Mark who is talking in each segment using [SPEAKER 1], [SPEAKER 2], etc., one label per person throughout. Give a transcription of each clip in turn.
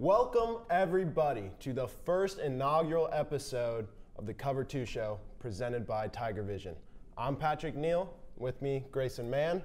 [SPEAKER 1] Welcome, everybody, to the first inaugural episode of the Cover 2 Show presented by Tigervision. I'm Patrick Neal. With me, Grayson Mann.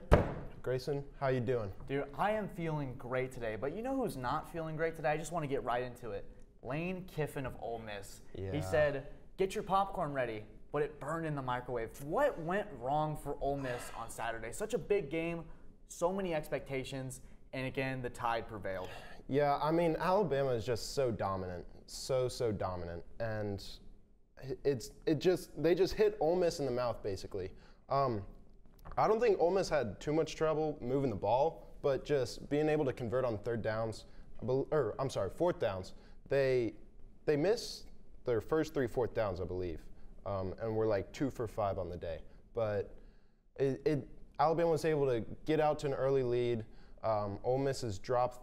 [SPEAKER 1] Grayson, how you doing?
[SPEAKER 2] Dude, I am feeling great today, but you know who's not feeling great today? I just want to get right into it. Lane Kiffin of Ole Miss.
[SPEAKER 1] Yeah.
[SPEAKER 2] He said, get your popcorn ready, but it burned in the microwave. What went wrong for Ole Miss on Saturday? Such a big game, so many expectations, and again, the tide prevailed.
[SPEAKER 1] Yeah, I mean, Alabama is just so dominant, so dominant, and they just hit Ole Miss in the mouth basically. I don't think Ole Miss had too much trouble moving the ball, but just being able to convert on fourth downs. They missed their first 3 fourth downs, I believe, and were like 2 for 5 on the day. But Alabama was able to get out to an early lead. Ole Miss's drop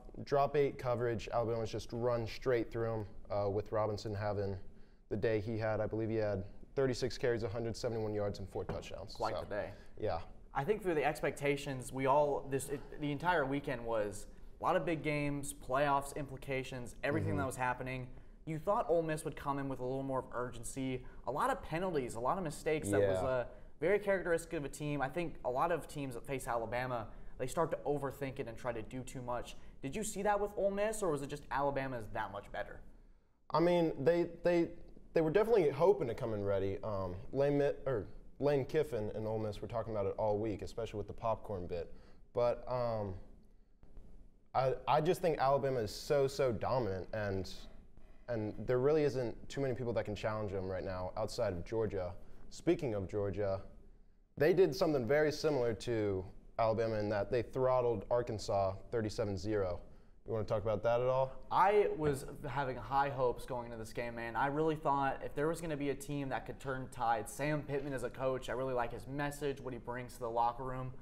[SPEAKER 1] 8 coverage, Alabama was just run straight through them with Robinson having the day he had. I believe he had 36 carries, 171 yards, and 4 touchdowns.
[SPEAKER 2] Quite the day.
[SPEAKER 1] Yeah.
[SPEAKER 2] I think for the expectations, the entire weekend was a lot of big games, playoffs, implications, everything that was happening. You thought Ole Miss would come in with a little more of urgency, a lot of penalties, a lot of mistakes. That was very characteristic of a team. I think a lot of teams that face Alabama, they start to overthink it and try to do too much. Did you see that with Ole Miss, or was it just Alabama's that much better?
[SPEAKER 1] I mean, they were definitely hoping to come in ready. Lane Kiffin and Ole Miss were talking about it all week, especially with the popcorn bit. But I just think Alabama is so dominant, and there really isn't too many people that can challenge them right now outside of Georgia. Speaking of Georgia, they did something very similar to Alabama in that they throttled Arkansas 37-0. You want to talk about that at all?
[SPEAKER 2] I was having high hopes going into this game, man. I really thought if there was going to be a team that could turn tides, Sam Pittman as a coach, I really like his message, what he brings to the locker room.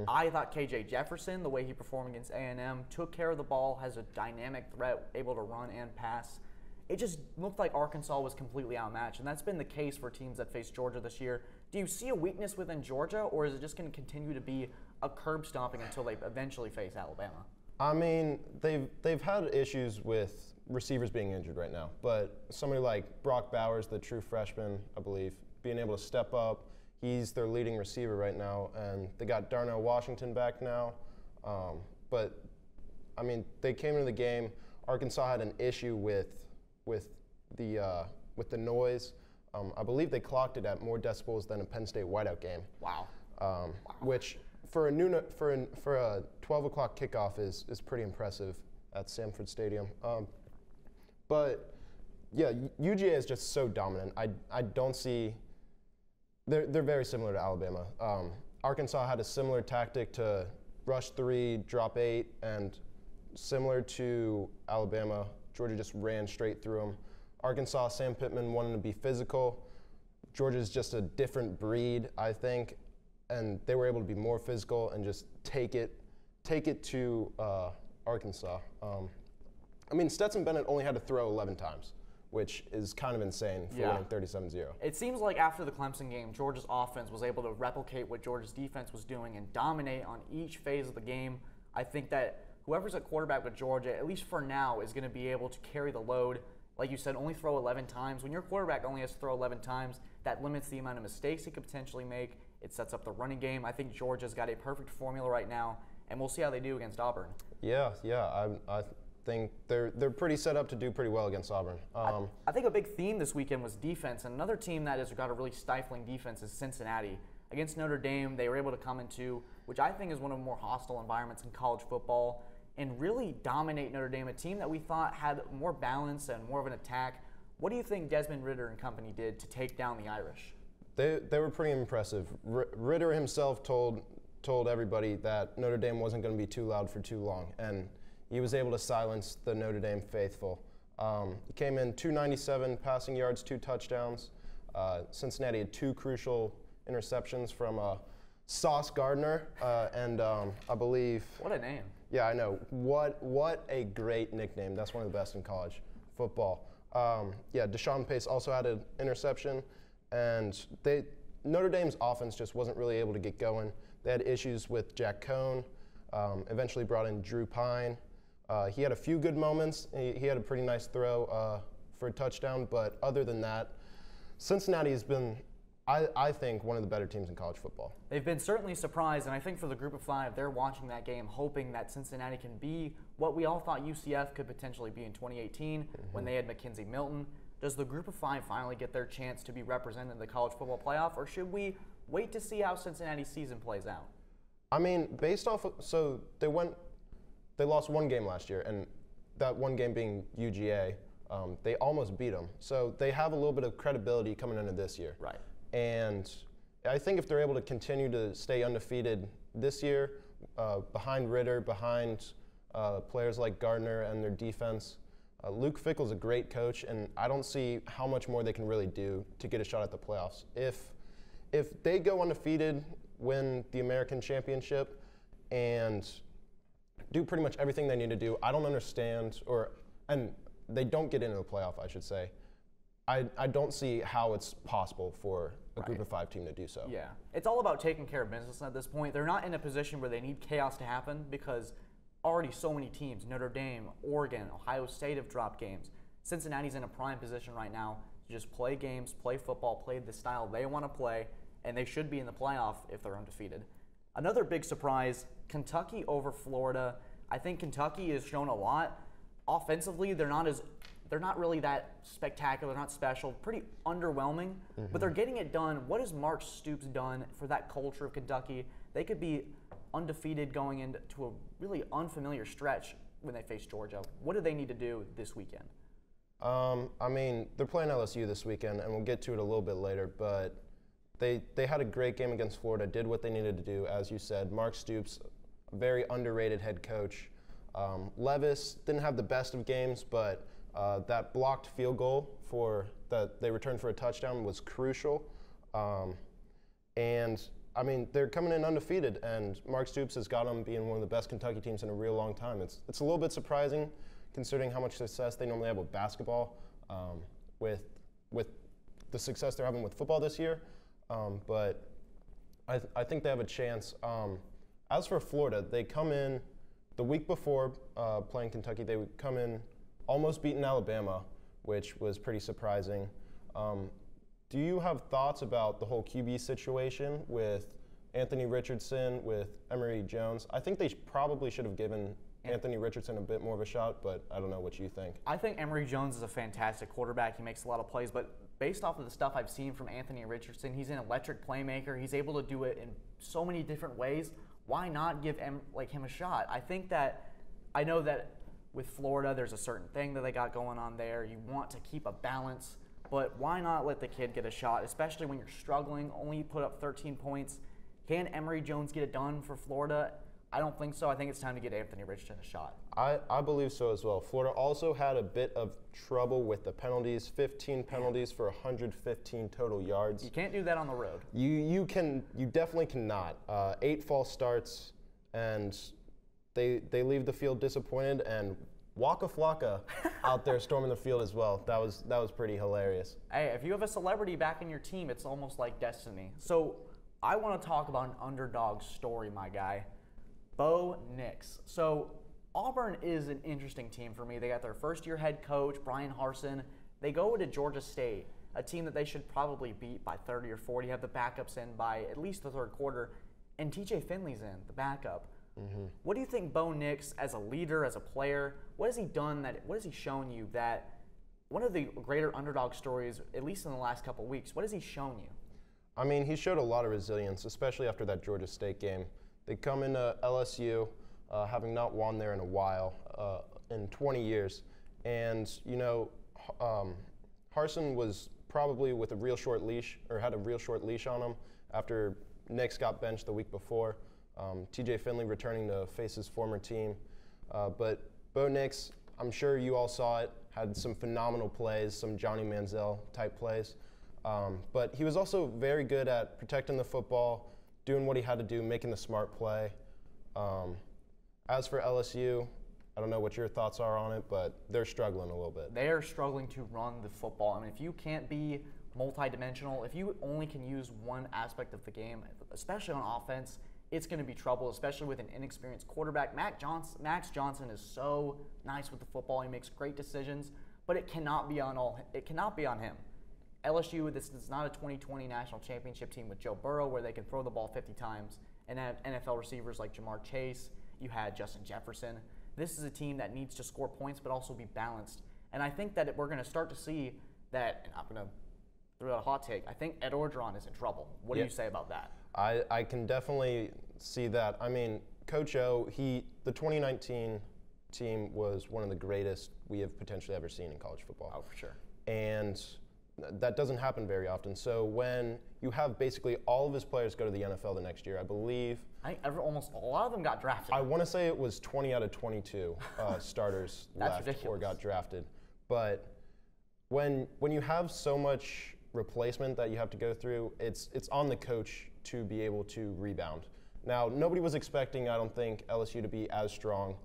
[SPEAKER 2] I thought KJ Jefferson, the way he performed against A&M, took care of the ball, has a dynamic threat, able to run and pass. It just looked like Arkansas was completely outmatched, and that's been the case for teams that face Georgia this year. Do you see a weakness within Georgia, or is it just going to continue to be a curb stomping until they eventually face Alabama?
[SPEAKER 1] I mean, they've had issues with receivers being injured right now, but somebody like Brock Bowers, the true freshman, I believe, being able to step up, he's their leading receiver right now, and they got Darnell Washington back now. But I mean, they came into the game. Arkansas had an issue with the noise. I believe they clocked it at more decibels than a Penn State whiteout game.
[SPEAKER 2] Wow.
[SPEAKER 1] Which for a 12 o'clock kickoff is pretty impressive at Sanford Stadium. But yeah, UGA is just so dominant. I don't see. They're very similar to Alabama. Arkansas had a similar tactic to rush 3, drop 8, and similar to Alabama, Georgia just ran straight through them. Arkansas, Sam Pittman wanted to be physical. Georgia's just a different breed, I think, and they were able to be more physical and just take it to Arkansas. I mean, Stetson Bennett only had to throw 11 times, which is kind of insane for winning 37-0.
[SPEAKER 2] It seems like after the Clemson game, Georgia's offense was able to replicate what Georgia's defense was doing and dominate on each phase of the game. I think that whoever's at quarterback with Georgia, at least for now, is going to be able to carry the load. Like you said, only throw 11 times. When your quarterback only has to throw 11 times, that limits the amount of mistakes he could potentially make. It sets up the running game. I think Georgia's got a perfect formula right now, and we'll see how they do against Auburn.
[SPEAKER 1] Yeah. I think they're pretty set up to do pretty well against Auburn.
[SPEAKER 2] I think a big theme this weekend was defense, and another team that has got a really stifling defense is Cincinnati. Against Notre Dame, they were able to come into, which I think is one of the more hostile environments in college football, and really dominate Notre Dame, a team that we thought had more balance and more of an attack. What do you think Desmond Ridder and company did to take down the Irish?
[SPEAKER 1] They were pretty impressive. Ridder himself told everybody that Notre Dame wasn't going to be too loud for too long, and he was able to silence the Notre Dame faithful. He came in 297 passing yards, 2 touchdowns. Cincinnati had 2 crucial interceptions from Sauce Gardner, and I believe.
[SPEAKER 2] What a name.
[SPEAKER 1] Yeah, I know. What a great nickname. That's one of the best in college football. Deshaun Pace also had an interception, and Notre Dame's offense just wasn't really able to get going. They had issues with Jack Cohn, eventually brought in Drew Pine, He had a few good moments. He had a pretty nice throw for a touchdown, but other than that, Cincinnati has been, I think, one of the better teams in college football.
[SPEAKER 2] They've been certainly surprised, and I think for the group of five, they're watching that game hoping that Cincinnati can be what we all thought UCF could potentially be in 2018 when they had McKenzie Milton. Does the group of five finally get their chance to be represented in the college football playoff, or should we wait to see how Cincinnati's season plays out?
[SPEAKER 1] I mean, based off of, so they lost one game last year, and that one game being UGA, they almost beat them. So they have a little bit of credibility coming into this year.
[SPEAKER 2] Right.
[SPEAKER 1] And I think if they're able to continue to stay undefeated this year, behind Ritter, behind players like Gardner and their defense, Luke Fickell's a great coach, and I don't see how much more they can really do to get a shot at the playoffs. If they go undefeated, win the American Championship, and do pretty much everything they need to do, I don't understand, and they don't get into the playoff, I should say. I don't see how it's possible for a group of five team to do so.
[SPEAKER 2] Yeah. It's all about taking care of business at this point. They're not in a position where they need chaos to happen because already so many teams, Notre Dame, Oregon, Ohio State have dropped games. Cincinnati's in a prime position right now to just play games, play football, play the style they want to play, and they should be in the playoff if they're undefeated. Another big surprise, Kentucky over Florida. I think Kentucky has shown a lot. Offensively, they're not really that spectacular, not special, pretty underwhelming, but they're getting it done. What has Mark Stoops done for that culture of Kentucky? They could be undefeated going into a really unfamiliar stretch when they face Georgia. What do they need to do this weekend?
[SPEAKER 1] I mean, they're playing LSU this weekend, and we'll get to it a little bit later, but they had a great game against Florida, did what they needed to do, as you said. Mark Stoops, a very underrated head coach. Levis didn't have the best of games, but that blocked field goal that they returned for a touchdown was crucial. And I mean, they're coming in undefeated, and Mark Stoops has got them being one of the best Kentucky teams in a real long time. It's a little bit surprising, considering how much success they normally have with basketball, with the success they're having with football this year. But I think they have a chance. As for Florida, they come in the week before playing Kentucky. They would come in almost beating Alabama, which was pretty surprising. Do you have thoughts about the whole QB situation with Anthony Richardson, with Emory Jones? I think they probably should have given Anthony Richardson a bit more of a shot, but I don't know what you think.
[SPEAKER 2] I think Emory Jones is a fantastic quarterback. He makes a lot of plays, but based off of the stuff I've seen from Anthony Richardson, he's an electric playmaker. He's able to do it in so many different ways. Why not give him a shot? I know that with Florida, there's a certain thing that they got going on there. You want to keep a balance, but why not let the kid get a shot, especially when you're struggling, only put up 13 points. Can Emory Jones get it done for Florida? I don't think so. I think it's time to get Anthony Richardson a shot.
[SPEAKER 1] I believe so as well. Florida also had a bit of trouble with the penalties, 15 penalties for 115 total yards.
[SPEAKER 2] You can't do that on the road.
[SPEAKER 1] You definitely cannot. 8 false starts, and they leave the field disappointed, and Waka Flocka out there storming the field as well. That was pretty hilarious.
[SPEAKER 2] Hey, if you have a celebrity back in your team, it's almost like destiny. So I want to talk about an underdog story, my guy. Bo Nix. So Auburn is an interesting team for me. They got their first-year head coach, Brian Harsin. They go to Georgia State, a team that they should probably beat by 30 or 40, have the backups in by at least the third quarter, and TJ Finley's in, the backup. What do you think Bo Nix, as a leader, as a player, what has he done, what has he shown you that one of the greater underdog stories, at least in the last couple of weeks, what has he shown you?
[SPEAKER 1] I mean, he showed a lot of resilience, especially after that Georgia State game. They come into LSU having not won there in a while, in 20 years. And, Harsin was probably with a real short leash, or had a real short leash on him after Nix got benched the week before. TJ Finley returning to face his former team. But Bo Nix, I'm sure you all saw it, had some phenomenal plays, some Johnny Manziel type plays. But he was also very good at protecting the football, doing what he had to do, making the smart play. As for LSU, I don't know what your thoughts are on it, but they're struggling a little bit.
[SPEAKER 2] They are struggling to run the football. I mean, if you can't be multidimensional, if you only can use one aspect of the game, especially on offense, it's going to be trouble, especially with an inexperienced quarterback. Max Johnson is so nice with the football. He makes great decisions, but it cannot be on him. LSU, this is not a 2020 national championship team with Joe Burrow where they can throw the ball 50 times and have NFL receivers like Jamar Chase. You had Justin Jefferson. This is a team that needs to score points but also be balanced. And I think that we're going to start to see that, and I'm going to throw out a hot take, I think Ed Orgeron is in trouble. What do you say about that?
[SPEAKER 1] I can definitely see that. I mean, Coach O, the 2019 team was one of the greatest we have potentially ever seen in college football.
[SPEAKER 2] Oh, for sure.
[SPEAKER 1] And that doesn't happen very often. So when you have basically all of his players go to the NFL the next year, I believe.
[SPEAKER 2] I think almost a lot of them got drafted.
[SPEAKER 1] I want to say it was 20 out of 22 starters left
[SPEAKER 2] ridiculous.
[SPEAKER 1] or got drafted. But when you have so much replacement that you have to go through, it's on the coach to be able to rebound. Now, nobody was expecting, I don't think, LSU to be as strong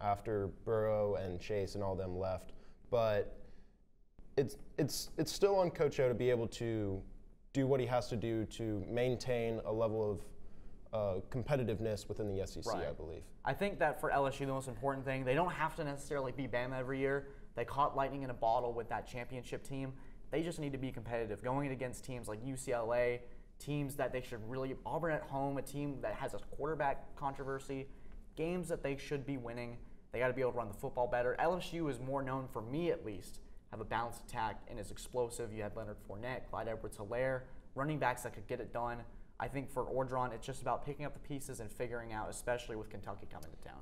[SPEAKER 1] after Burrow and Chase and all them left. But it's still on Coach O to be able to do what he has to do to maintain a level of competitiveness within the SEC,
[SPEAKER 2] right.
[SPEAKER 1] I believe.
[SPEAKER 2] I think that for LSU, the most important thing, they don't have to necessarily be Bama every year. They caught lightning in a bottle with that championship team. They just need to be competitive, going against teams like UCLA, teams that they should really, Auburn at home, a team that has a quarterback controversy, games that they should be winning. They got to be able to run the football better. LSU is more known, for me at least, have a balanced attack and is explosive. You had Leonard Fournette, Clyde Edwards-Helaire, running backs that could get it done. I think for Orgeron, it's just about picking up the pieces and figuring out, especially with Kentucky coming to town.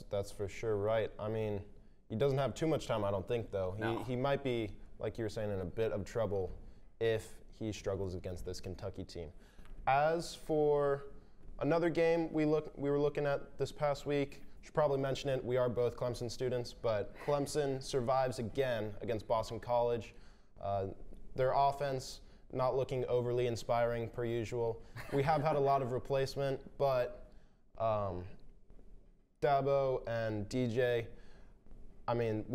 [SPEAKER 1] That's for sure right. I mean, he doesn't have too much time, I don't think, though.
[SPEAKER 2] No.
[SPEAKER 1] He might be, like you were saying, in a bit of trouble if he struggles against this Kentucky team. As for another game we were looking at this past week, should probably mention it. We are both Clemson students, but Clemson survives again against Boston College. Their offense not looking overly inspiring per usual. We have had a lot of replacement, but Dabo and DJ, I mean,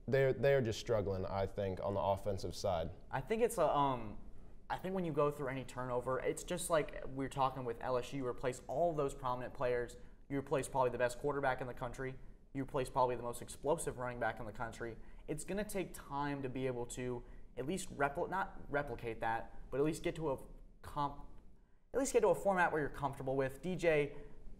[SPEAKER 1] they're just struggling, I think, on the offensive side.
[SPEAKER 2] I think it's I think when you go through any turnover, it's just like we were talking with LSU. You replace all of those prominent players. You replace probably the best quarterback in the country. You replace probably the most explosive running back in the country. It's going to take time to be able to at least not replicate that, but at least get to a format where you're comfortable with. DJ,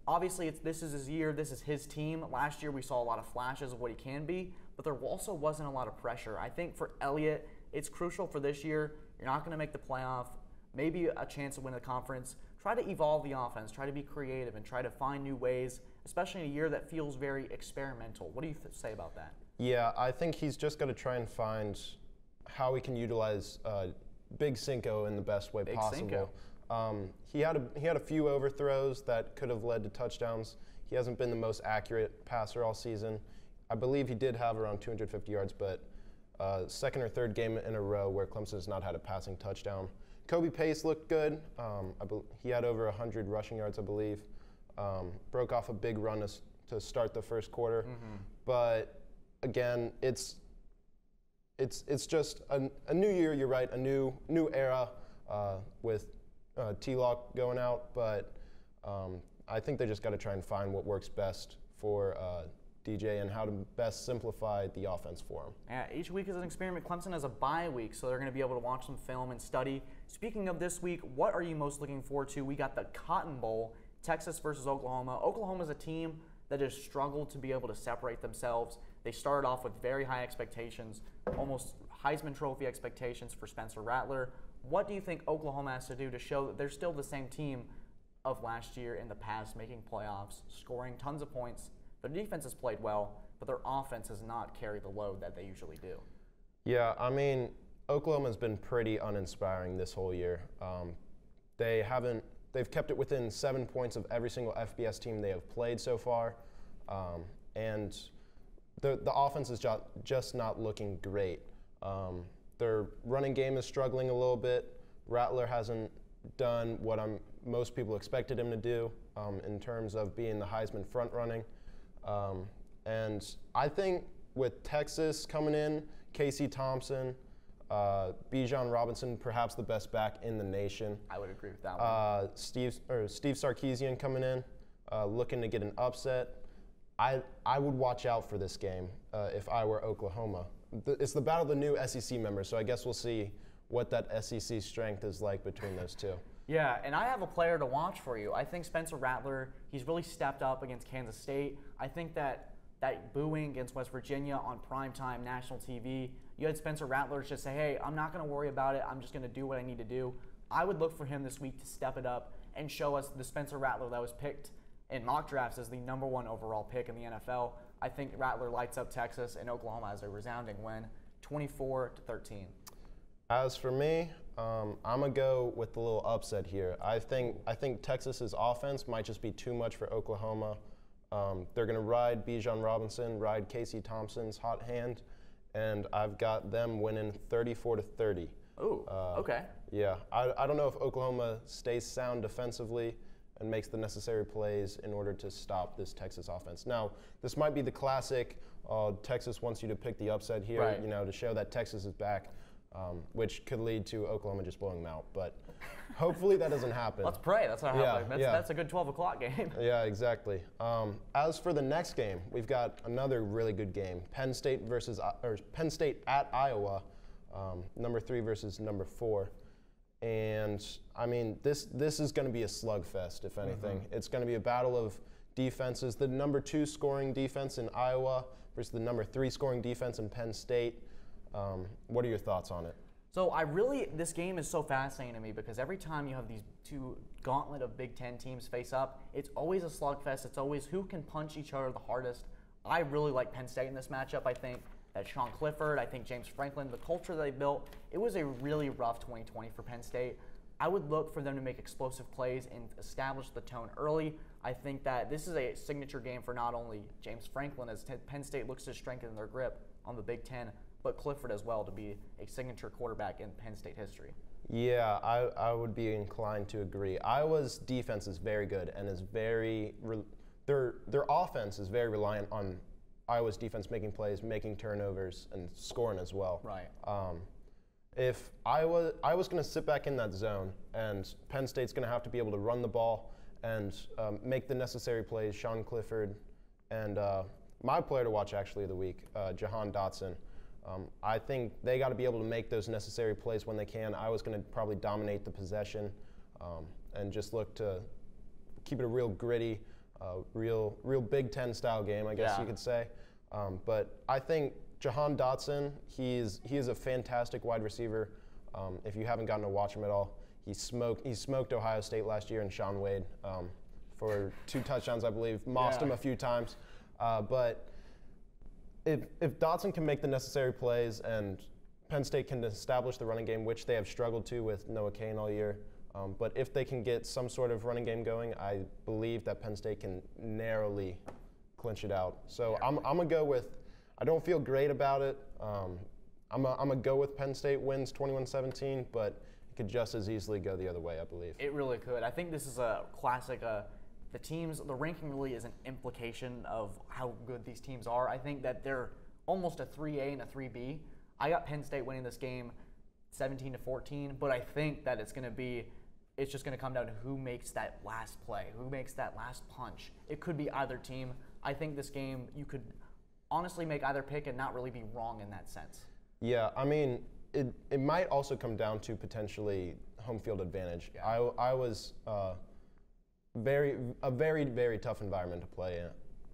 [SPEAKER 2] obviously, this is his year. This is his team. Last year, we saw a lot of flashes of what he can be, but there also wasn't a lot of pressure. I think for Elliott, it's crucial for this year. You're not going to make the playoff, maybe a chance to win the conference. Try to evolve the offense. Try to be creative and try to find new ways, especially in a year that feels very experimental. What do you say about that? Yeah,
[SPEAKER 1] I think he's just got to try and find how he can utilize Big Cinco in the best way possible. He had a few overthrows that could have led to touchdowns. He hasn't been the most accurate passer all season. I believe he did have around 250 yards, but second or third game in a row where Clemson has not had a passing touchdown. Kobe Pace looked good. He had over 100 rushing yards, I believe. Broke off a big run to start the first quarter. Mm-hmm. But again, it's just a new year. You're right, a new era with T-Lock going out. But I think they just got to try and find what works best for DJ and how to best simplify the offense for him.
[SPEAKER 2] Yeah, each week is an experiment. Clemson has a bye week, so they're going to be able to watch some film and study. Speaking of this week, what are you most looking forward to? We got the Cotton Bowl, Texas versus Oklahoma. Oklahoma's a team that has struggled to be able to separate themselves. They started off with very high expectations, almost Heisman Trophy expectations for Spencer Rattler. What do you think Oklahoma has to do to show that they're still the same team of last year in the past, making playoffs, scoring tons of points? Their defense has played well, but their offense has not carried the load that they usually do.
[SPEAKER 1] Yeah, I mean, Oklahoma's been pretty uninspiring this whole year. They've kept it within 7 points of every single FBS team they have played so far, and the offense is just not looking great. Their running game is struggling a little bit. Rattler hasn't done what most people expected him to do in terms of being the Heisman front running. And I think with Texas coming in, Casey Thompson, Bijan Robinson, perhaps the best back in the nation.
[SPEAKER 2] I would agree with that one.
[SPEAKER 1] Steve Sarkisian coming in, looking to get an upset. I would watch out for this game if I were Oklahoma. It's the battle of the new SEC members, so I guess we'll see what that SEC strength is like between those two.
[SPEAKER 2] Yeah, and I have a player to watch for you. I think Spencer Rattler, he's really stepped up against Kansas State. I think that booing against West Virginia on primetime national TV, you had Spencer Rattler just say, hey, I'm not going to worry about it. I'm just going to do what I need to do. I would look for him this week to step it up and show us the Spencer Rattler that was picked in mock drafts as the #1 overall pick in the NFL. I think Rattler lights up Texas, and Oklahoma has a resounding win, 24-13.
[SPEAKER 1] As for me, I'm gonna go with the little upset here. I think Texas's offense might just be too much for Oklahoma. They're gonna ride Bijan Robinson, ride Casey Thompson's hot hand, and I've got them winning 34-30.
[SPEAKER 2] Ooh, okay.
[SPEAKER 1] Yeah, I don't know if Oklahoma stays sound defensively and makes the necessary plays in order to stop this Texas offense. Now, this might be the classic, Texas wants you to pick the upset here,
[SPEAKER 2] right,
[SPEAKER 1] to show that Texas is back, which could lead to Oklahoma just blowing them out. But hopefully that doesn't happen.
[SPEAKER 2] Let's pray. That's not happening. That's a good 12 o'clock game.
[SPEAKER 1] Yeah, exactly. As for the next game, we've got another really good game. Penn State at Iowa, #3 versus #4. And I mean, this is going to be a slugfest, if anything. It's going to be a battle of defenses. The #2 scoring defense in Iowa versus the #3 scoring defense in Penn State. What are your thoughts on it?
[SPEAKER 2] So this game is so fascinating to me because every time you have these two gauntlet of Big Ten teams face up, it's always a slugfest. It's always who can punch each other the hardest. I really like Penn State in this matchup. I think that Sean Clifford, I think James Franklin, the culture they built, it was a really rough 2020 for Penn State. I would look for them to make explosive plays and establish the tone early. I think that this is a signature game for not only James Franklin as Penn State looks to strengthen their grip on the Big Ten, but Clifford as well to be a signature quarterback in Penn State history.
[SPEAKER 1] Yeah, I would be inclined to agree. Iowa's defense is very good and is their offense is very reliant on Iowa's defense making plays, making turnovers, and scoring as well.
[SPEAKER 2] Right.
[SPEAKER 1] If Iowa's going to sit back in that zone, and Penn State's going to have to be able to run the ball and make the necessary plays, Sean Clifford, and my player to watch actually of the week, Jahan Dotson. I think they got to be able to make those necessary plays when they can. Iowa's going to probably dominate the possession and just look to keep it a real gritty, real Big Ten style game, I guess you could say. But I think Jahan Dotson, he is a fantastic wide receiver. If you haven't gotten to watch him at all, he smoked Ohio State last year and Shaun Wade for 2 touchdowns, I believe. Mossed him a few times. But if Dotson can make the necessary plays and Penn State can establish the running game, which they have struggled to with Noah Cain all year, but if they can get some sort of running game going, I believe that Penn State can narrowly clinch it out. So I'm going to go with, I don't feel great about it. I'm going to go with Penn State wins 21-17, but it could just as easily go the other way, I believe.
[SPEAKER 2] It really could. I think this is a classic. The ranking really is an implication of how good these teams are. I think that they're almost a 3A and a 3B. I got Penn State winning this game 17-14, but I think that it's just going to come down to who makes that last play, who makes that last punch. It could be either team. I think this game, you could honestly make either pick and not really be wrong in that sense.
[SPEAKER 1] Yeah, I mean, it might also come down to potentially home field advantage. Yeah. I was a very, very tough environment to play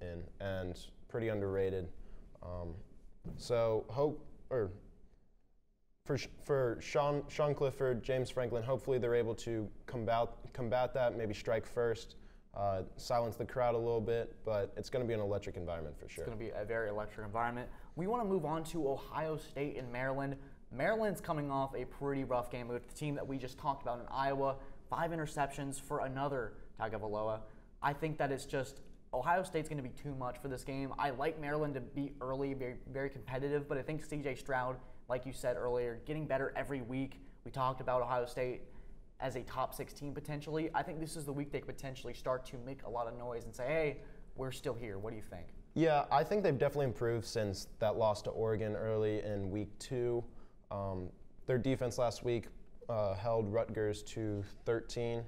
[SPEAKER 1] in and pretty underrated. For Sean Clifford, James Franklin, hopefully they're able to combat that, maybe strike first, silence the crowd a little bit, but it's going to be an electric environment for sure.
[SPEAKER 2] It's going to be a very electric environment. We want to move on to Ohio State and Maryland. Maryland's coming off a pretty rough game with the team that we just talked about in Iowa. 5 interceptions for another Tagovailoa. I think that it's just Ohio State's going to be too much for this game. I like Maryland to be early, very, very competitive, but I think C.J. Stroud, like you said earlier, getting better every week. We talked about Ohio State as a top 16 potentially. I think this is the week they could potentially start to make a lot of noise and say, hey, we're still here. What do you think?
[SPEAKER 1] Yeah, I think they've definitely improved since that loss to Oregon early in week 2. their defense last week held Rutgers to 13,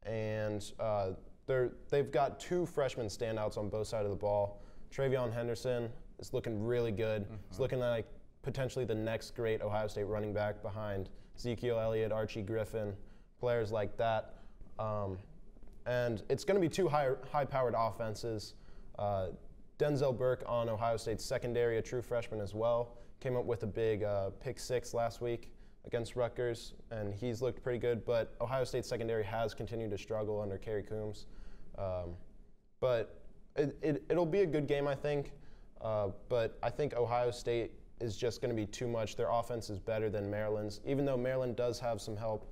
[SPEAKER 1] and they've got 2 freshman standouts on both sides of the ball. Travion Henderson is looking really good. He's looking like potentially the next great Ohio State running back behind Ezekiel Elliott, Archie Griffin, players like that. And it's going to be 2 high-powered offenses. Denzel Burke on Ohio State's secondary, a true freshman as well, came up with a big pick 6 last week against Rutgers, and he's looked pretty good. But Ohio State's secondary has continued to struggle under Kerry Coombs. But it'll be a good game, I think. But I think Ohio State is just going to be too much. Their offense is better than Maryland's, even though Maryland does have some help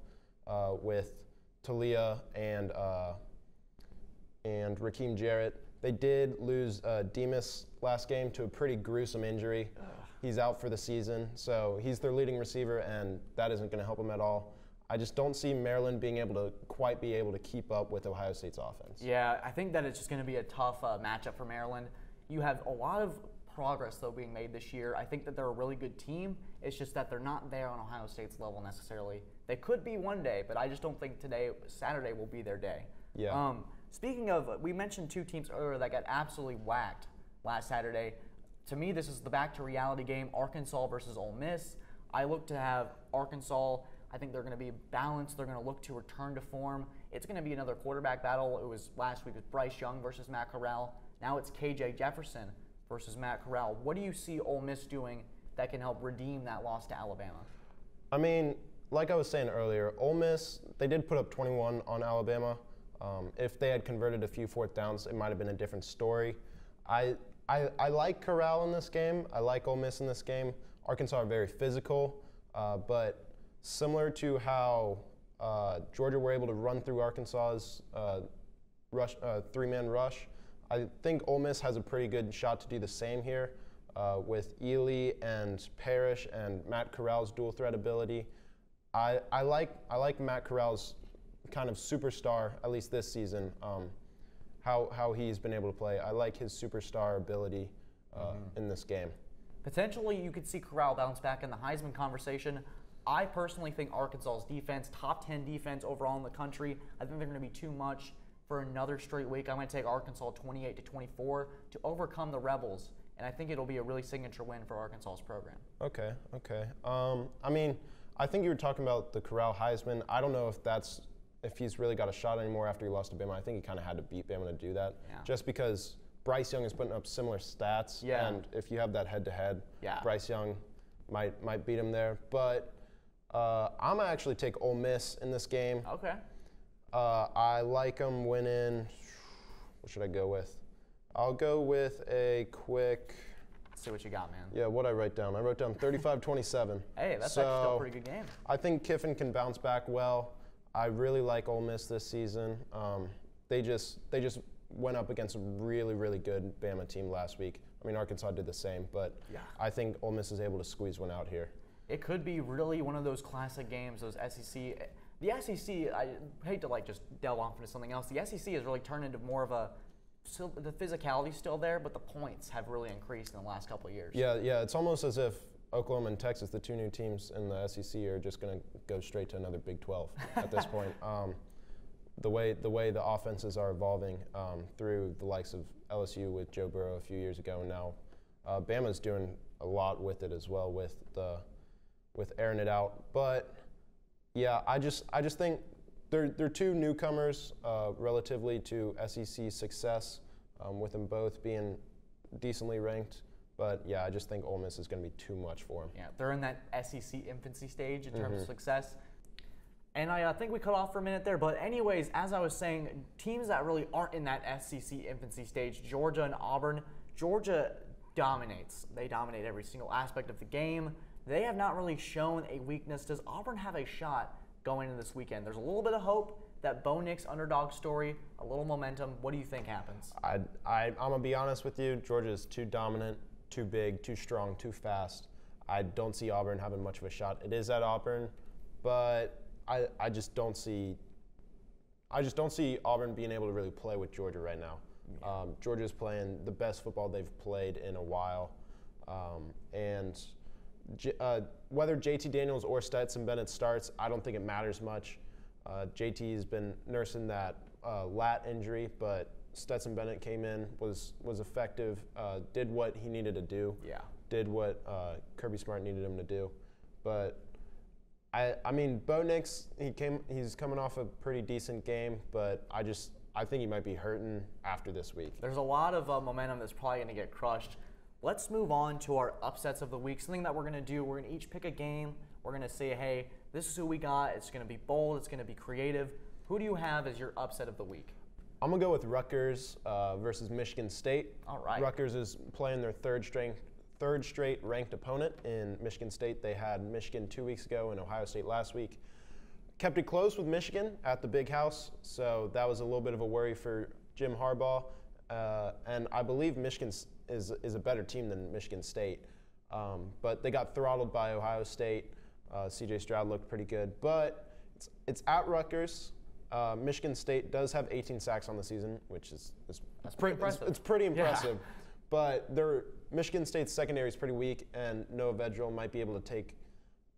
[SPEAKER 1] with Talia and Rakeem Jarrett. They did lose Demas last game to a pretty gruesome injury. He's out for the season, so he's their leading receiver, and that isn't going to help them at all. I just don't see Maryland being able to keep up with Ohio State's offense.
[SPEAKER 2] Yeah, I think that it's just going to be a tough matchup for Maryland. You have a lot of progress, though, being made this year. I think that they're a really good team. It's just that they're not there on Ohio State's level necessarily. They could be one day, but I just don't think Saturday will be their day.
[SPEAKER 1] Yeah.
[SPEAKER 2] Speaking of, we mentioned 2 teams earlier that got absolutely whacked last Saturday. To me, this is the back-to-reality game, Arkansas versus Ole Miss. I look to have Arkansas. I think they're going to be balanced. They're going to look to return to form. It's going to be another quarterback battle. It was last week with Bryce Young versus Matt Corral. Now it's KJ Jefferson versus Matt Corral. What do you see Ole Miss doing that can help redeem that loss to Alabama?
[SPEAKER 1] I mean, like I was saying earlier, Ole Miss, they did put up 21 on Alabama. If they had converted a few 4th downs, it might have been a different story. I like Corral in this game. I like Ole Miss in this game. Arkansas are very physical, but similar to how Georgia were able to run through Arkansas's 3-man rush, I think Ole Miss has a pretty good shot to do the same here with Ely and Parrish and Matt Corral's dual threat ability. I like Matt Corral's kind of superstar, at least this season, how he's been able to play. I like his superstar ability in this game.
[SPEAKER 2] Potentially, you could see Corral bounce back in the Heisman conversation. I personally think Arkansas's defense, top 10 defense overall in the country, I think they're going to be too much for another straight week. I'm going to take Arkansas 28-24 to overcome the Rebels, and I think it'll be a really signature win for Arkansas's program.
[SPEAKER 1] Okay. I mean, I think you were talking about the Corral Heisman. I don't know if he's really got a shot anymore after he lost to Bama. I think he kind of had to beat Bama to do that, just because Bryce Young is putting up similar stats, and if you have that head-to-head, Bryce Young might beat him there. But I'm going to actually take Ole Miss in this game.
[SPEAKER 2] Okay.
[SPEAKER 1] I like them winning. What should I go with? I'll go with a quick.
[SPEAKER 2] Let's see what you got, man.
[SPEAKER 1] Yeah, what'd I write down? I wrote down 35-27.
[SPEAKER 2] Hey, that's actually still a pretty good game.
[SPEAKER 1] I think Kiffin can bounce back well. I really like Ole Miss this season. They just went up against a really, really good Bama team last week. I mean, Arkansas did the same, but I think Ole Miss is able to squeeze one out here.
[SPEAKER 2] It could be really one of those classic games, those SEC. The SEC, I hate to just delve off into something else. The SEC has really turned into more of the physicality's still there, but the points have really increased in the last couple of years. Yeah,
[SPEAKER 1] it's almost as if Oklahoma and Texas, the 2 new teams in the SEC, are just going to go straight to another Big 12 at this point. The way the offenses are evolving through the likes of LSU with Joe Burrow a few years ago, and now Bama's doing a lot with it as well with airing it out. But yeah, I just think they're 2 newcomers relatively to SEC success, with them both being decently ranked. But yeah, I just think Ole Miss is going to be too much for them.
[SPEAKER 2] Yeah, they're in that SEC infancy stage in terms of success. And I think we cut off for a minute there. But anyways, as I was saying, teams that really aren't in that SEC infancy stage, Georgia and Auburn. Georgia dominates. They dominate every single aspect of the game. They have not really shown a weakness. Does Auburn have a shot going into this weekend? There's a little bit of hope. That Bo Nix underdog story, a little momentum. What do you think happens?
[SPEAKER 1] I'm going to be honest with you. Georgia is too dominant, too big, too strong, too fast. I don't see Auburn having much of a shot. It is at Auburn, but I just don't see Auburn being able to really play with Georgia right now. Yeah. Georgia's playing the best football they've played in a while, and Whether JT Daniels or Stetson Bennett starts, I don't think it matters much. JT has been nursing that lat injury, but Stetson Bennett came in, was effective, did what he needed to do, did what Kirby Smart needed him to do. But I mean, Bo Nix, he's coming off a pretty decent game, but I think he might be hurting after this week.
[SPEAKER 2] There's a lot of momentum that's probably going to get crushed. Let's move on to our upsets of the week. Something that we're going to do, we're going to each pick a game. We're going to say, hey, this is who we got. It's going to be bold. It's going to be creative. Who do you have as your upset of the week?
[SPEAKER 1] I'm going to go with Rutgers versus Michigan State.
[SPEAKER 2] All right.
[SPEAKER 1] Rutgers is playing their third straight ranked opponent in Michigan State. They had Michigan 2 weeks ago and Ohio State last week. Kept it close with Michigan at the Big House, so that was a little bit of a worry for Jim Harbaugh. And I believe Michigan is a better team than Michigan State. But they got throttled by Ohio State. C.J. Stroud looked pretty good. But it's at Rutgers. Michigan State does have 18 sacks on the season, which is
[SPEAKER 2] pretty impressive.
[SPEAKER 1] It's pretty impressive. Yeah. But Michigan State's secondary is pretty weak, and Noah Vedral might be able to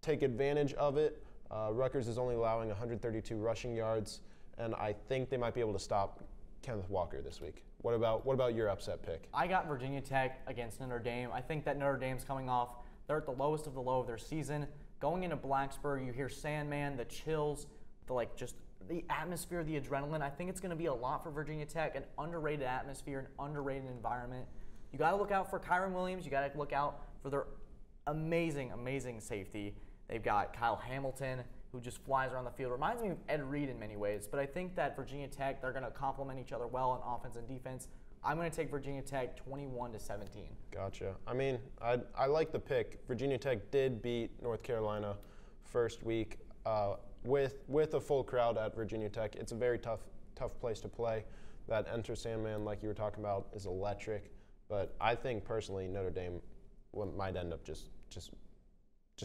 [SPEAKER 1] take advantage of it. Rutgers is only allowing 132 rushing yards, and I think they might be able to stop Kenneth Walker this week. What about your upset pick?
[SPEAKER 2] I got Virginia Tech against Notre Dame. I think that Notre Dame's coming off. They're at the lowest of the low of their season. Going into Blacksburg, you hear Sandman, the chills, the atmosphere, the adrenaline. I think it's going to be a lot for Virginia Tech, an underrated atmosphere, an underrated environment. You got to look out for Kyron Williams. You got to look out for their amazing, amazing safety. They've got Kyle Hamilton, who just flies around the field. Reminds me of Ed Reed in many ways, but I think that Virginia Tech, they're going to complement each other well on offense and defense. I'm going to take Virginia Tech 21-17.
[SPEAKER 1] Gotcha. I mean, I like the pick. Virginia Tech did beat North Carolina first week with a full crowd at Virginia Tech. It's a very tough place to play. That Enter Sandman, like you were talking about, is electric. But I think personally Notre Dame might end up just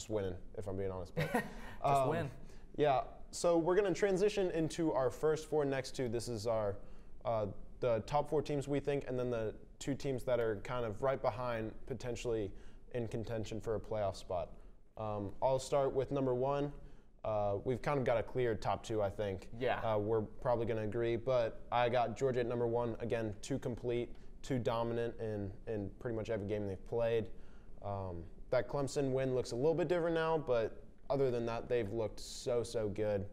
[SPEAKER 1] winning, if I'm being honest. But,
[SPEAKER 2] just win.
[SPEAKER 1] Yeah. So we're going to transition into our first four next to. This is our the top four teams we think, and then the two teams that are kind of right behind, potentially in contention for a playoff spot. I'll start with number one. We've kind of got a clear top two, I think.
[SPEAKER 2] Yeah.
[SPEAKER 1] We're probably going to agree, but I got Georgia at number one. Again, too complete, too dominant in pretty much every game they've played. That Clemson win looks a little bit different now, but other than that, they've looked so good.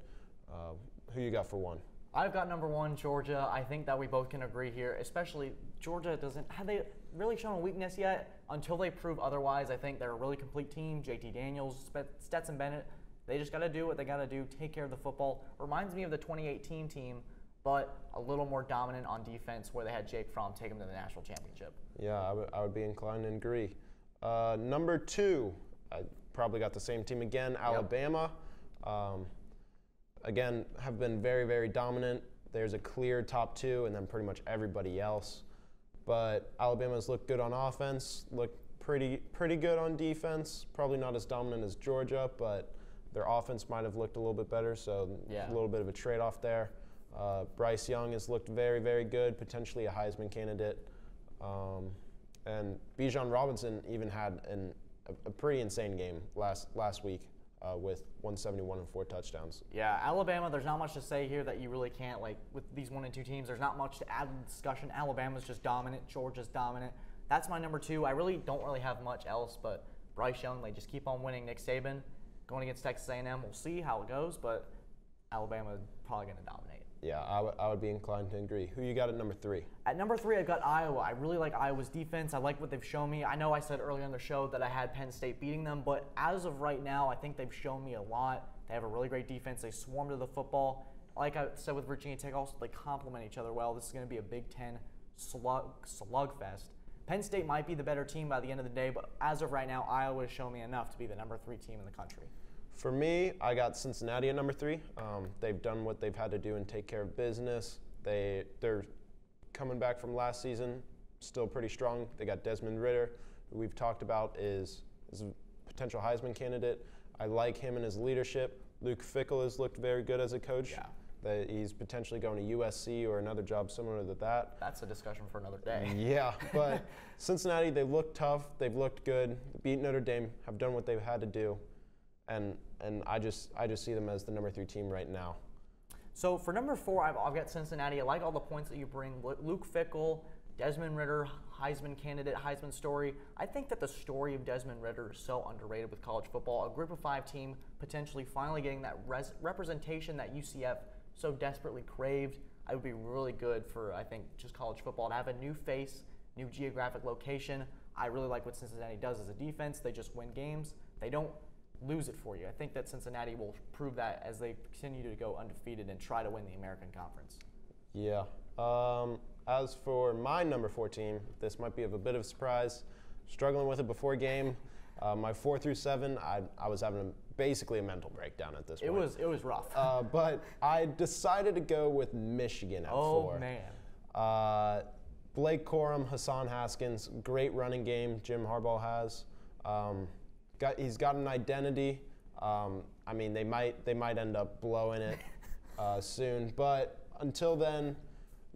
[SPEAKER 1] Who you got for one?
[SPEAKER 2] I've got number one, Georgia. I think that we both can agree here, especially Georgia have they really shown a weakness yet? Until they prove otherwise, I think they're a really complete team. JT Daniels, Stetson Bennett, they just got to do what they got to do, take care of the football. Reminds me of the 2018 team, but a little more dominant on defense where they had Jake Fromm take them to the national championship.
[SPEAKER 1] Yeah, I would be inclined to agree. Number two, I probably got the same team again, Alabama. Again, have been very dominant. There's a clear top two and then pretty much everybody else. But Alabama's looked good on offense, looked pretty good on defense. Probably not as dominant as Georgia, but their offense might have looked a little bit better, so a little bit of a trade-off there. Bryce Young has looked very good, potentially a Heisman candidate. And Bijan Robinson even had a pretty insane game last week with 171 and 4 touchdowns.
[SPEAKER 2] Yeah, Alabama, there's not much to say here that you really can't, with these 1 and 2 teams, there's not much to add to the discussion. Alabama's just dominant. Georgia's dominant. That's my number two. I don't really have much else, but Bryce Young, they just keep on winning. Nick Saban going against Texas A&M. We'll see how it goes, but Alabama's probably going to dominate.
[SPEAKER 1] Yeah, I would be inclined to agree. Who you got at number three?
[SPEAKER 2] At number three, I've got Iowa. I really like Iowa's defense. I like what they've shown me. I know I said earlier in the show that I had Penn State beating them, but as of right now, I think they've shown me a lot. They have a really great defense. They swarm to the football. Like I said with Virginia Tech, also they complement each other well. This is going to be a Big Ten slugfest. Penn State might be the better team by the end of the day, but as of right now, Iowa has shown me enough to be the number 3 team in the country.
[SPEAKER 1] For me, I got Cincinnati at number 3. They've done what they've had to do and take care of business. They're coming back from last season, still pretty strong. They got Desmond Ridder, who we've talked about is a potential Heisman candidate. I like him and his leadership. Luke Fickell has looked very good as a coach.
[SPEAKER 2] Yeah.
[SPEAKER 1] that he's potentially going to USC or another job similar to that.
[SPEAKER 2] That's a discussion for another day.
[SPEAKER 1] Yeah, but Cincinnati, they look tough. They've looked good. Beat Notre Dame, have done what they've had to do, and I just see them as the number 3 team right now.
[SPEAKER 2] So for number 4, I've got Cincinnati. I like all the points that you bring. Luke Fickell, Desmond Ridder, Heisman candidate, Heisman story. I think that the story of Desmond Ridder is so underrated with college football. A group of 5 team potentially finally getting that representation that UCF so desperately craved. I would be really good for, I think, just college football to have a new face, new geographic location. I really like what Cincinnati does as a defense. They just win games. They don't lose it for you. I think that Cincinnati will prove that as they continue to go undefeated and try to win the American Conference.
[SPEAKER 1] Yeah. As for my number 4 team, this might be of a bit of a surprise. Struggling with it before game. My 4 through 7, I was having basically a mental breakdown at this point.
[SPEAKER 2] It was rough.
[SPEAKER 1] But I decided to go with Michigan at 4.
[SPEAKER 2] Oh, man.
[SPEAKER 1] Blake Corum, Hassan Haskins, great running game Jim Harbaugh has. He's got an identity. I mean, they might end up blowing it soon. But until then,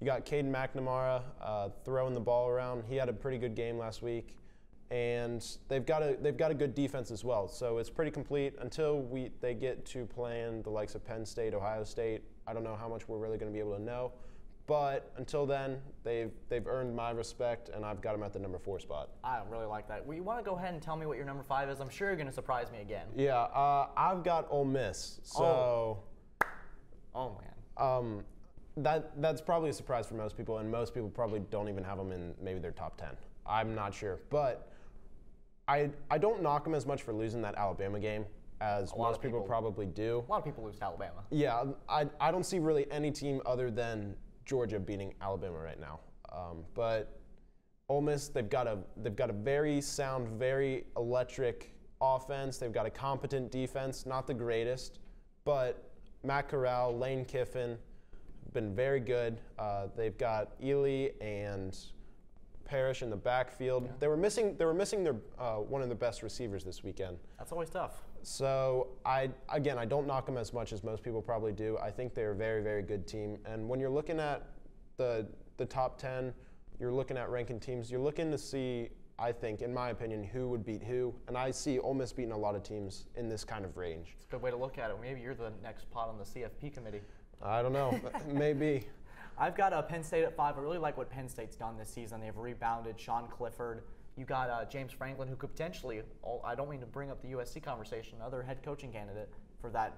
[SPEAKER 1] you got Caden McNamara throwing the ball around. He had a pretty good game last week, and they've got a good defense as well. So it's pretty complete until they get to playing the likes of Penn State, Ohio State. I don't know how much we're really going to be able to know, but until then, they've earned my respect, and I've got them at the number 4 spot.
[SPEAKER 2] I really like that. Well, you want to go ahead and tell me what your number 5 is? I'm sure you're going to surprise me again.
[SPEAKER 1] Yeah, I've got Ole Miss. So,
[SPEAKER 2] oh man.
[SPEAKER 1] That's probably a surprise for most people, and most people probably don't even have them in maybe their top 10. I'm not sure, but I don't knock them as much for losing that Alabama game as most people probably do.
[SPEAKER 2] A lot of people lose to Alabama.
[SPEAKER 1] Yeah, I don't see really any team other than Georgia beating Alabama right now. But Ole Miss, they've got a very sound, very electric offense. They've got a competent defense, not the greatest, but Matt Corral, Lane Kiffin, been very good. They've got Ely and Parrish in the backfield. Yeah. They were missing their one of their best receivers this weekend.
[SPEAKER 2] That's always tough.
[SPEAKER 1] So I don't knock them as much as most people probably do. I think they're a very, very good team. And when you're looking at the top 10, you're looking at ranking teams. You're looking to see, I think, in my opinion, who would beat who. And I see Ole Miss beating a lot of teams in this kind of range.
[SPEAKER 2] It's a good way to look at it. Maybe you're the next pot on the CFP committee.
[SPEAKER 1] I don't know. Maybe.
[SPEAKER 2] I've got Penn State at 5. I really like what Penn State's done this season. They've rebounded. Sean Clifford. You got James Franklin, who could potentially, I don't mean to bring up the USC conversation, another head coaching candidate for that.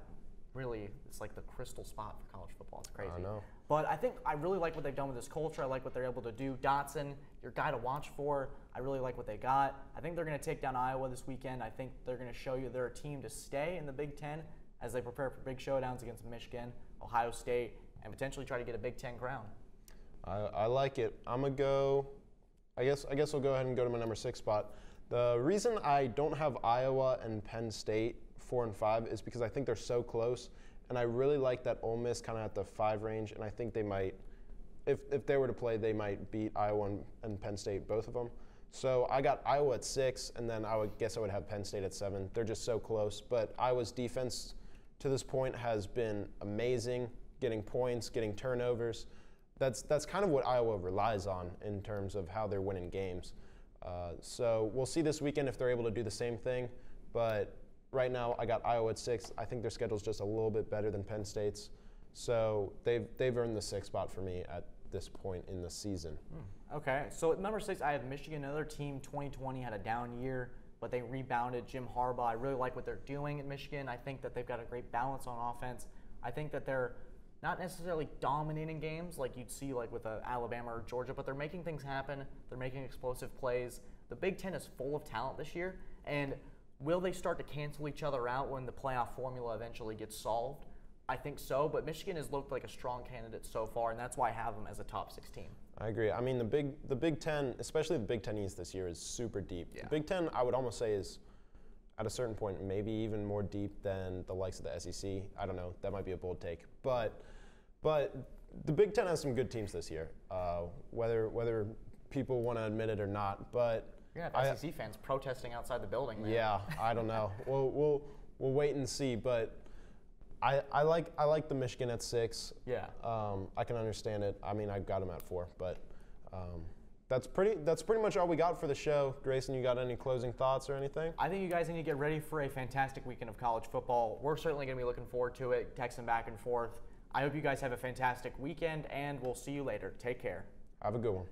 [SPEAKER 2] Really, it's like the crystal spot for college football. It's crazy.
[SPEAKER 1] I know.
[SPEAKER 2] But I think I really like what they've done with this culture. I like what they're able to do. Dotson, your guy to watch for. I really like what they got. I think they're going to take down Iowa this weekend. I think they're going to show you they're a team to stay in the Big Ten as they prepare for big showdowns against Michigan, Ohio State, and potentially try to get a Big Ten crown.
[SPEAKER 1] I like it. I'm going to go, I guess I'll go ahead and go to my number 6 spot. The reason I don't have Iowa and Penn State 4 and 5 is because I think they're so close, and I really like that Ole Miss kind of at the 5 range, and I think they might, if they were to play, they might beat Iowa and Penn State, both of them. So I got Iowa at 6, and then I would have Penn State at 7. They're just so close, but Iowa's defense to this point has been amazing, getting points, getting turnovers. That's kind of what Iowa relies on in terms of how they're winning games. So we'll see this weekend if they're able to do the same thing. But right now, I got Iowa at 6. I think their schedule's just a little bit better than Penn State's. So they've earned the 6th spot for me at this point in the season.
[SPEAKER 2] Okay, so at number 6, I have Michigan. Another team, 2020 had a down year, but they rebounded. Jim Harbaugh, I really like what they're doing at Michigan. I think that they've got a great balance on offense. I think that they're not necessarily dominating games like you'd see like with Alabama or Georgia, but they're making things happen. They're making explosive plays. The Big Ten is full of talent this year, and will they start to cancel each other out when the playoff formula eventually gets solved? I think so, but Michigan has looked like a strong candidate so far, and that's why I have them as a top 16.
[SPEAKER 1] I agree. I mean, the Big Ten, especially the Big Ten East this year, is super deep.
[SPEAKER 2] Yeah.
[SPEAKER 1] The Big Ten, I would almost say, is at a certain point maybe even more deep than the likes of the SEC. I don't know. That might be a bold take, but the Big Ten has some good teams this year, whether people want to admit it or not. But
[SPEAKER 2] you're gonna have SEC fans protesting outside the building, man.
[SPEAKER 1] Yeah, I don't know. We'll wait and see. But I like the Michigan at 6.
[SPEAKER 2] Yeah.
[SPEAKER 1] I can understand it. I mean, I got them at 4, but that's pretty much all we got for the show. Grayson, you got any closing thoughts or anything?
[SPEAKER 2] I think you guys need to get ready for a fantastic weekend of college football. We're certainly going to be looking forward to it, texting back and forth. I hope you guys have a fantastic weekend, and we'll see you later. Take care.
[SPEAKER 1] Have a good one.